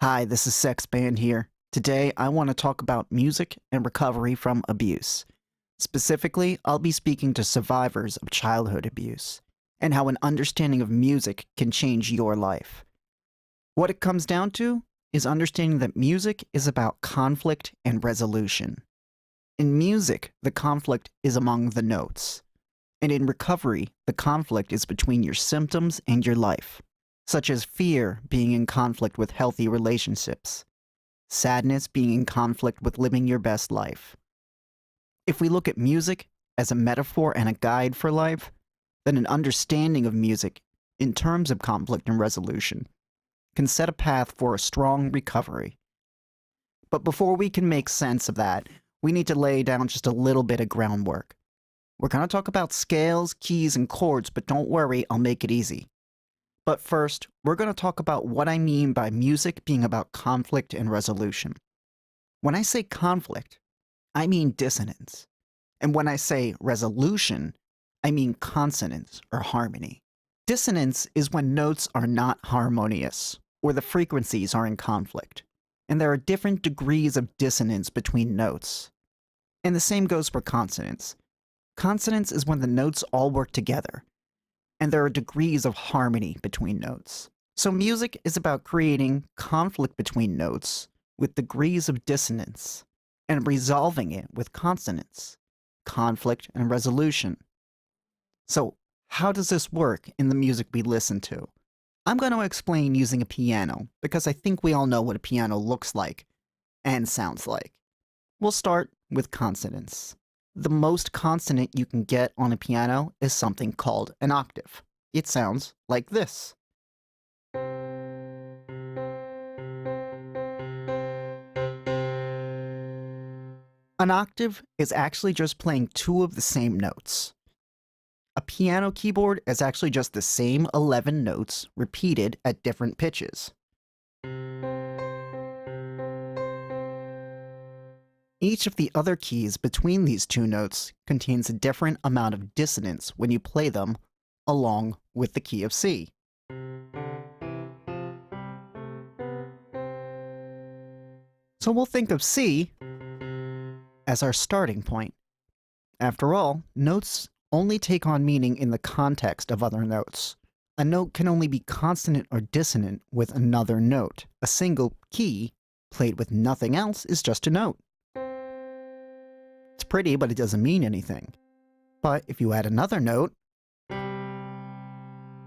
Hi, this is Sex Band here. Today, I want to talk about music and recovery from abuse. Specifically, I'll be speaking to survivors of childhood abuse and how an understanding of music can change your life. What it comes down to is understanding that music is about conflict and resolution. In music, the conflict is among the notes. And in recovery, the conflict is between your symptoms and your life, such as fear being in conflict with healthy relationships, sadness being in conflict with living your best life. If we look at music as a metaphor and a guide for life, then an understanding of music in terms of conflict and resolution can set a path for a strong recovery. But before we can make sense of that, we need to lay down just a little bit of groundwork. We're going to talk about scales, keys, and chords, but don't worry, I'll make it easy. But first, we're going to talk about what I mean by music being about conflict and resolution. When I say conflict, I mean dissonance. And when I say resolution, I mean consonance or harmony. Dissonance is when notes are not harmonious, or the frequencies are in conflict. And there are different degrees of dissonance between notes. And the same goes for consonance. Consonance is when the notes all work together, and there are degrees of harmony between notes. So music is about creating conflict between notes with degrees of dissonance, and resolving it with consonance, conflict, and resolution. So how does this work in the music we listen to? I'm going to explain using a piano, because I think we all know what a piano looks like and sounds like. We'll start with consonance. The most consonant you can get on a piano is something called an octave. It sounds like this. An octave is actually just playing two of the same notes. A piano keyboard is actually just the same 11 notes repeated at different pitches. Each of the other keys between these two notes contains a different amount of dissonance when you play them along with the key of C. So we'll think of C as our starting point. After all, notes only take on meaning in the context of other notes. A note can only be consonant or dissonant with another note. A single key played with nothing else is just a note. It's pretty, but it doesn't mean anything. But if you add another note,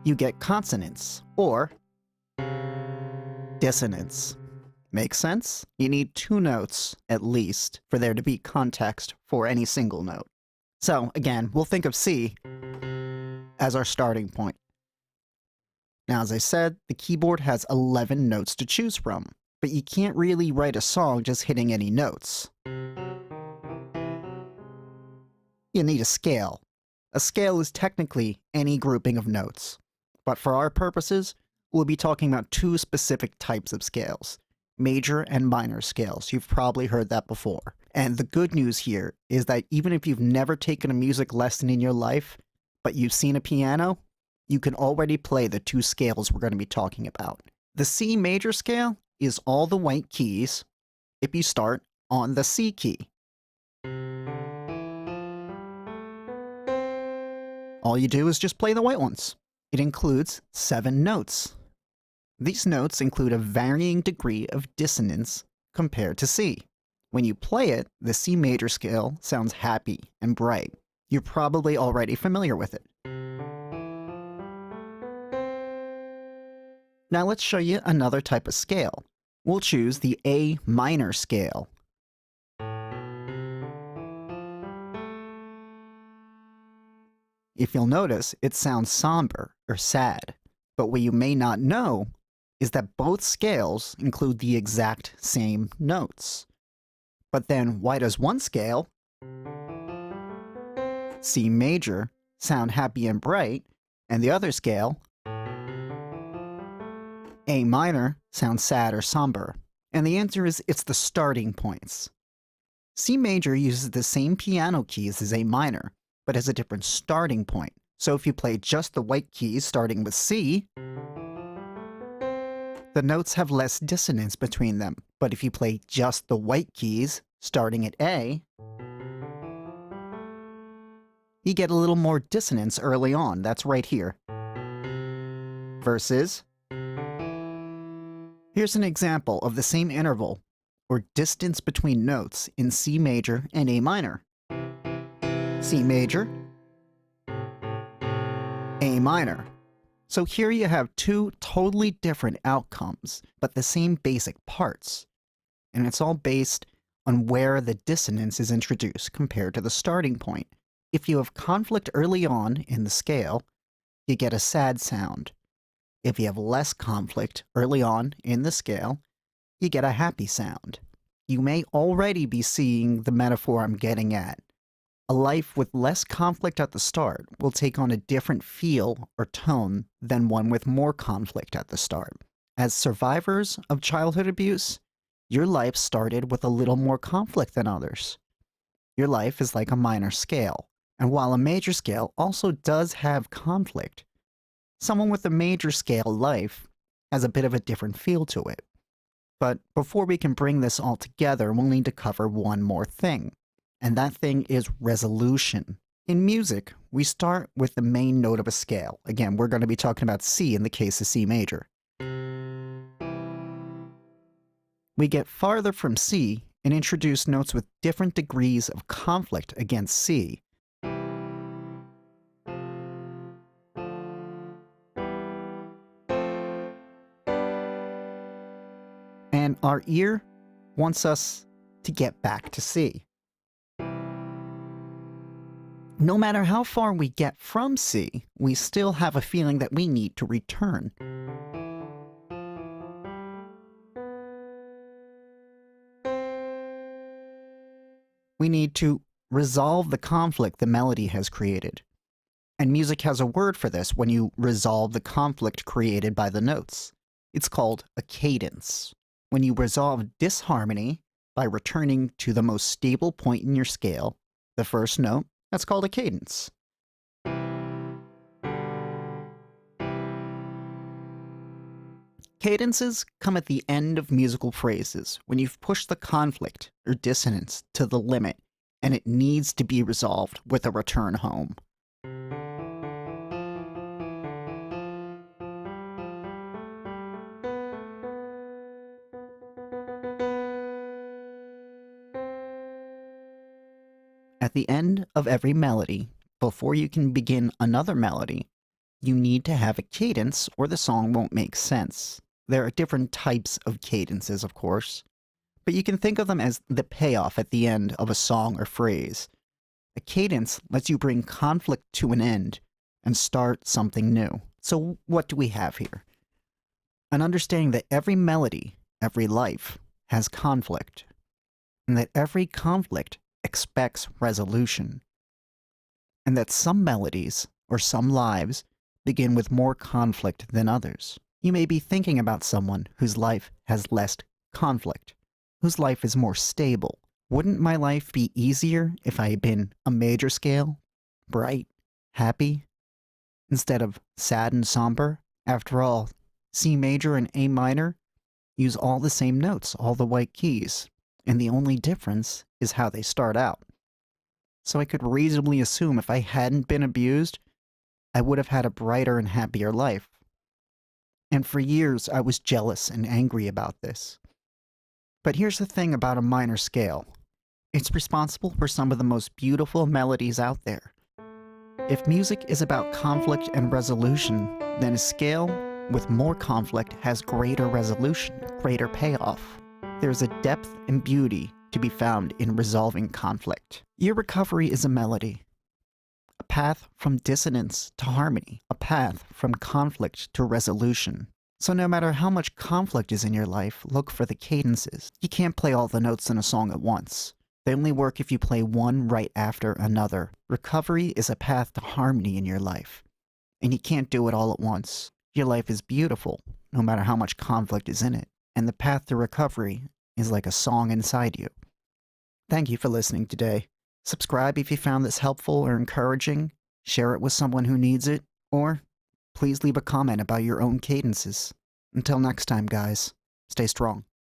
you get consonance, or dissonance. Make sense? You need two notes, at least, for there to be context for any single note. So, again, we'll think of C as our starting point. Now, as I said, the keyboard has 11 notes to choose from, but you can't really write a song just hitting any notes. You need a scale. A scale is technically any grouping of notes, but for our purposes, we'll be talking about two specific types of scales, major and minor scales. You've probably heard that before. And the good news here is that even if you've never taken a music lesson in your life, but you've seen a piano, you can already play the two scales we're going to be talking about. The C major scale is all the white keys if you start on the C key. All you do is just play the white ones. It includes 7 notes. These notes include a varying degree of dissonance compared to C. When you play it, the C major scale sounds happy and bright. You're probably already familiar with it. Now let's show you another type of scale. We'll choose the A minor scale. If you'll notice, it sounds somber or sad, but what you may not know is that both scales include the exact same notes. But then why does one scale, C major, sound happy and bright, and the other scale, A minor, sounds sad or somber? And the answer is it's the starting points. C major uses the same piano keys as A minor, but has a different starting point. So if you play just the white keys starting with C, The notes have less dissonance between them, but if you play just the white keys, starting at A, you get a little more dissonance early on. That's right here. Versus, here's an example of the same interval, or distance between notes in C major and A minor. C major, A minor. So here you have two totally different outcomes, but the same basic parts. And it's all based on where the dissonance is introduced compared to the starting point. If you have conflict early on in the scale, you get a sad sound. If you have less conflict early on in the scale, you get a happy sound. You may already be seeing the metaphor I'm getting at. A life with less conflict at the start will take on a different feel or tone than one with more conflict at the start. As survivors of childhood abuse, your life started with a little more conflict than others. Your life is like a minor scale, and while a major scale also does have conflict, someone with a major scale life has a bit of a different feel to it. But before we can bring this all together, we'll need to cover one more thing. And that thing is resolution. In music, we start with the main note of a scale. Again, we're going to be talking about C in the case of C major. We get farther from C and introduce notes with different degrees of conflict against C. And our ear wants us to get back to C. No matter how far we get from C, we still have a feeling that we need to return. We need to resolve the conflict the melody has created. And music has a word for this when you resolve the conflict created by the notes. It's called a cadence. When you resolve disharmony by returning to the most stable point in your scale, the first note, that's called a cadence. Cadences come at the end of musical phrases when you've pushed the conflict or dissonance to the limit and it needs to be resolved with a return home. At the end of every melody, before you can begin another melody, you need to have a cadence or the song won't make sense. There are different types of cadences, of course, but you can think of them as the payoff at the end of a song or phrase. A cadence lets you bring conflict to an end and start something new. So what do we have here? An understanding that every melody, every life, has conflict, and that every conflict expects resolution, and that some melodies or some lives begin with more conflict than others. You may be thinking about someone whose life has less conflict, whose life is more stable. Wouldn't my life be easier if I had been a major scale, bright, happy, instead of sad and somber? After all, C major and A minor use all the same notes, all the white keys, and the only difference is how they start out. So I could reasonably assume if I hadn't been abused, I would have had a brighter and happier life. And for years, I was jealous and angry about this. But here's the thing about a minor scale. It's responsible for some of the most beautiful melodies out there. If music is about conflict and resolution, then a scale with more conflict has greater resolution, greater payoff. There's a depth and beauty to be found in resolving conflict. Your recovery is a melody. A path from dissonance to harmony, a path from conflict to resolution. So no matter how much conflict is in your life, look for the cadences. You can't play all the notes in a song at once. They only work if you play one right after another. Recovery is a path to harmony in your life, and you can't do it all at once. Your life is beautiful, no matter how much conflict is in it, and the path to recovery is like a song inside you. Thank you for listening today. Subscribe if you found this helpful or encouraging, share it with someone who needs it, or please leave a comment about your own cadences. Until next time, guys, stay strong.